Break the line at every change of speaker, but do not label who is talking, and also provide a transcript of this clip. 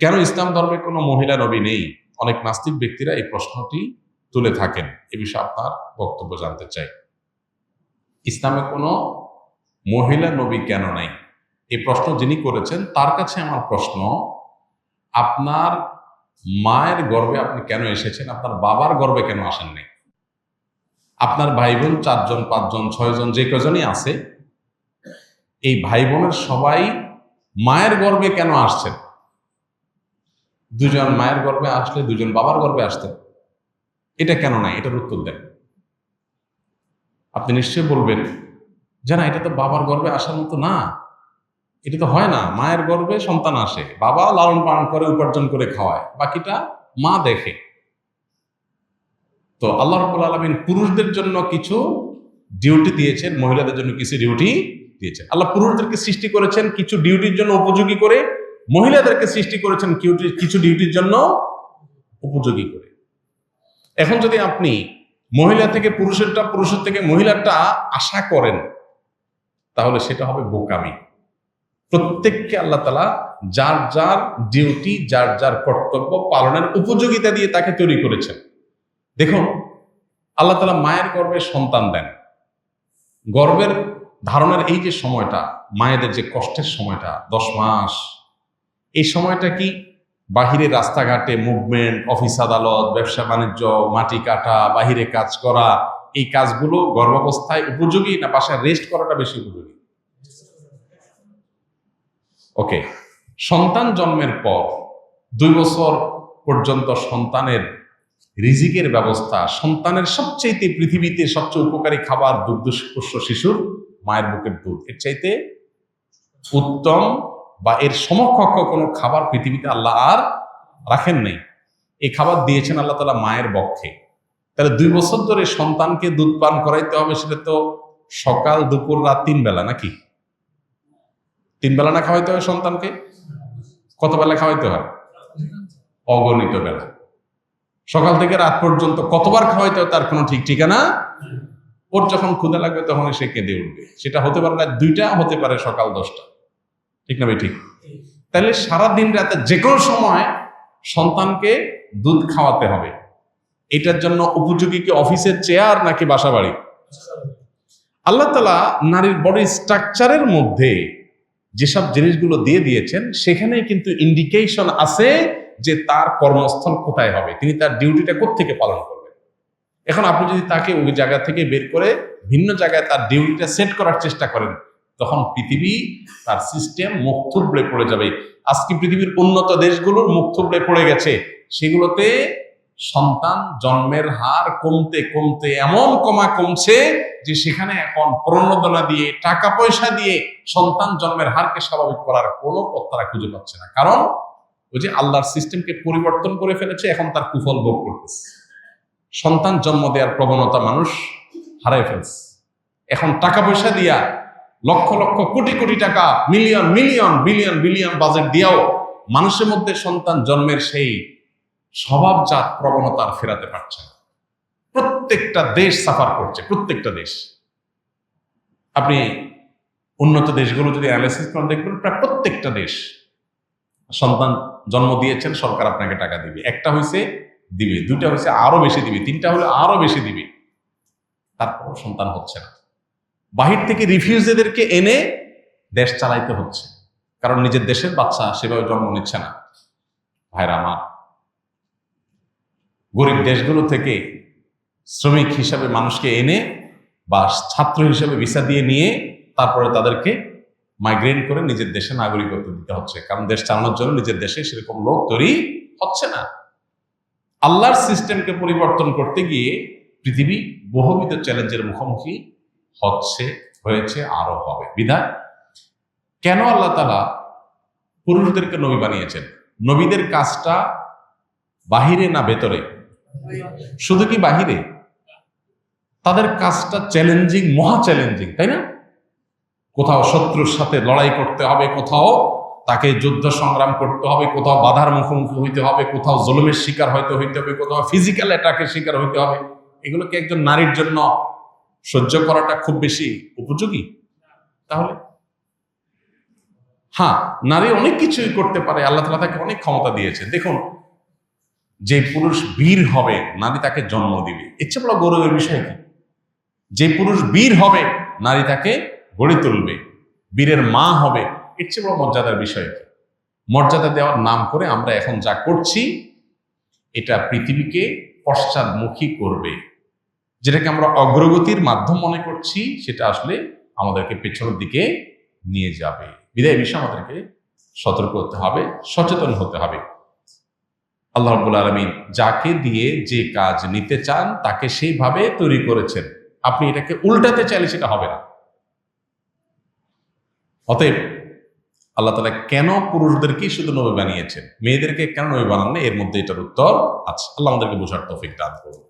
কেন ইসলাম ধর্মে কোনো মহিলা নবী নেই? অনেক নাস্তিক ব্যক্তিরা এই প্রশ্নটি তুলে থাকেন। এ বিষয়ে আপনার বক্তব্য জানতে চাই। ইসলামে কোনো মহিলা নবী কেন নাই, এই প্রশ্ন যিনি করেছেন তার কাছে আমার প্রশ্ন, আপনার মায়ের গর্ভে আপনি কেন এসেছেন? আপনার বাবার গর্ভে কেন আসেন নাই? আপনার ভাই বোন 4 জন 5 জন 6 জন যে কজনই আছে, এই ভাই বোনের সবাই মায়ের গর্ভে কেন আসছেন? 2 জন মায়ের গর্ভে আসলে 2 জন বাবার গর্ভে আসতেন, এটা কেন নাই? এটার উত্তর দেন। আপনি নিশ্চয়ই বলবেন যে না, এটা তো বাবার গর্ভে আসার মতো না, এটা তো হয় না। মায়ের গর্ভে সন্তান আসে, বাবা লালন পালন করে উপার্জন করে খাওয়ায়, বাকিটা মা দেখে। তো আল্লাহ রাব্বুল আলামিন পুরুষদের জন্য কিছু ডিউটি দিয়েছেন, মহিলাদের জন্য কিছু ডিউটি দিয়েছেন। আল্লাহ পুরুষদেরকে সৃষ্টি করেছেন কিছু ডিউটির জন্য উপযোগী করে, মহিলাদেরকে সৃষ্টি করেছেন কিছু ডিউটির জন্য উপযোগী করে। এখন যদি আপনি মহিলা থেকে পুরুষেরটা, পুরুষের থেকে মহিলারটা আশা করেন, তাহলে সেটা হবে বোকামি। প্রত্যেককে আল্লাহ তাআলা যার যার ডিউটি, যার যার কর্তব্য পালনের উপযোগিতা দিয়ে তাকে তৈরি করেছেন। দেখুন, আল্লাহ তাআলা মায়ের গর্ভে সন্তান দেন। গর্ভের ধারণের এই যে সময়টা, মায়েদের যে কষ্টের সময়টা 10 মাস, এই সময়টা কি বাহিরে রাস্তাঘাটে মুভমেন্ট, অফিস আদালত, ব্যবসা বাণিজ্য, মাটি কাটা, বাহিরে কাজ করা, এই কাজগুলো গর্ভাবস্থায় উপযোগী না বাসায় রেস্ট করাটা বেশি উপযোগী? ওকে, সন্তান জন্মের পর 2 বছর পর্যন্ত সন্তানের রিজিকের ব্যবস্থা, সন্তানের সবচেয়ে পৃথিবীতে সবচেয়ে উপকারী খাবার দুগ্ধপোষ্য শিশুর মায়ের বুকের দুধ। এর চাইতে উত্তম বা এর সমকক্ষ কোনো খাবার পৃথিবীতে আল্লাহ আর রাখেন নাই। এই খাবার দিয়েছেন আল্লাহ তাআলা মায়ের বক্ষে। তাহলে 2 বছর ধরে সন্তানকে দুধ পান করাইতে হবে, সেটা তো সকাল দুপুর রাত 3 বেলা, নাকি? 3 বেলা না খাওয়াইতে হয় সন্তানকে? কত বেলা খাওয়াইতে হয়? অগণিত বেলা। সকাল থেকে রাত পর্যন্ত কতবার খাওয়াইতে হয় তার কোনো ঠিক ঠিকানা। ওর যখন ক্ষুধা লাগবে তখন সে কেঁদে উঠবে। সেটা হতে পারে রাত 2টা, হতে পারে সকাল 10টা, ঠিক না ভাই? ঠিক। তাহলে সারাদিন রাতে যে কোনো সময় সন্তানকে দুধ খাওয়াতে হবে। এটার জন্য উপযোগী কি অফিসের চেয়ার নাকি বাসা বাড়ি? আল্লাহ তাআলা নারীর বডি স্ট্রাকচারের মধ্যে যেসব জিনিসগুলো দিয়ে দিয়েছেন, সেখানে কিন্তু ইন্ডিকেশন আছে যে তার কর্মস্থল কোথায় হবে, তিনি তার ডিউটিটা কোত্থেকে পালন করবেন। এখন আপনি যদি তাকে ওই জায়গা থেকে বের করে ভিন্ন জায়গায় তার ডিউটিটা সেট করার চেষ্টা করেন, তখন পৃথিবী, তার সিস্টেম মুখ থুবড়ে পড়ে যাবে। আজকে পৃথিবীর উন্নত দেশগুলোর মুখ থুবড়ে পড়ে গেছে। সেগুলোতে সন্তান জন্মের হার কমতে কমতে এমন কমছে যে সেখানে এখন প্রণোদনা দিয়ে, টাকা পয়সা দিয়ে সন্তান জন্মের হারকে স্বাভাবিক করার কোনো পথ তারা খুঁজে পাচ্ছে না। কারণ ওই যে আল্লাহর সিস্টেমকে পরিবর্তন করে ফেলেছে, এখন তার কুফল ভোগ করতেছে। সন্তান জন্ম দেওয়ার প্রবণতা মানুষ হারাই ফেলছে। এখন টাকা পয়সা দিয়া, লক্ষ লক্ষ কোটি কোটি টাকা, million million billion billion budget দিয়েও মানুষের মধ্যে সন্তান জন্মের সেই স্বভাবজাত প্রবণতা ফেরাতে পারছে না। প্রত্যেকটা দেশ সাফার করছে, প্রত্যেকটা দেশ। আপনি উন্নত দেশগুলো যদি অ্যানালাইসিস করেন, দেখবেন প্রায় প্রত্যেকটা দেশ সন্তান জন্ম দিয়েছেন, সরকার আপনাকে টাকা দিবে। একটা হয়েছে দিবে, 2টা হয়েছে আরো বেশি দিবে, 3টা হলে আরো বেশি দিবে, তারপর সন্তান হচ্ছে না। বাহির থেকে রিফিউজিদেরকে এনে দেশ চালাইতে হচ্ছে, কারণ নিজের দেশের বাচ্চা সেভাবে জন্ম নিচ্ছে না। ভাইরা আমার, গরিব দেশগুলো থেকে শ্রমিক হিসাবে মানুষকে এনে বা ছাত্র হিসেবে ভিসা দিয়ে নিয়ে তারপরে তাদেরকে মাইগ্রেট করে নিজের দেশে নাগরিকত্ব দিতে হচ্ছে, কারণ দেশ চালানোর জন্য নিজের দেশে সেরকম লোক তৈরি হচ্ছে না। আল্লাহর সিস্টেমকে পরিবর্তন করতে গিয়ে পৃথিবী বহুবিধ চ্যালেঞ্জের মুখোমুখি হয়েছে, আরো হবে। বিধায় কেন আল্লাহ তাআলা পুরুষদেরকে নবী বানিয়েছেন? নবীদের কাজটা বাহিরে না ভেতরে? শুধু কি বাহিরে? তাদের কাজটা চ্যালেঞ্জিং, মহা চ্যালেঞ্জিং, তাই না? কোথাও শত্রুর সাথে লড়াই করতে হবে, কোথাও তাকে যুদ্ধ সংগ্রাম করতে হবে, কোথাও বাধার মুখোমুখি হইতে হবে, কোথাও জুলুমের শিকার হইতে হবে, কোথাও ফিজিক্যাল অ্যাটাকের শিকার হইতে হবে। এগুলো কি একজন নারীর জন্য সহ্য করাটা খুব বেশি উপযোগী? তাহলে হ্যাঁ, নারী অনেক কিছুই করতে পারে, আল্লাহ তাআলা তাকে অনেক ক্ষমতা দিয়েছে। দেখুন, যে পুরুষ বীর হবে নারী তাকে জন্ম দিবে, ইচ্ছে বড় গৌরবের বিষয় কি? যে পুরুষ বীর হবে নারী তাকে গড়ে তুলবে, বীরের মা হবে, এর চেয়ে বড় মর্যাদার বিষয় কি? মর্যাদা দেওয়ার নাম করে আমরা এখন যা করছি এটা পৃথিবীকে পশ্চাদমুখী করবে। যেটাকে আমরা অগ্রগতির মাধ্যম মনে করছি সেটা আসলে আমাদেরকে পেছনের দিকে নিয়ে যাবে। বিদায় বিষয়ে আমাদেরকে সতর্ক হতে হবে, সচেতন হতে হবে। আল্লাহ রাব্বুল আলামিন যাকে দিয়ে যে কাজ নিতে চান তাকে সেইভাবে তৈরি করেছেন। আপনি এটাকে উল্টাতে চাইলে সেটা হবে না। অতএব আল্লাহ তাআলা কেন পুরুষদেরকেই শুধু নবী বানিয়েছেন, মেয়েদেরকে কেন নবী বানান না, এর মধ্যে এটার উত্তর আছে। আল্লাহ আমাদেরকে বোঝার তৌফিক দান করুন।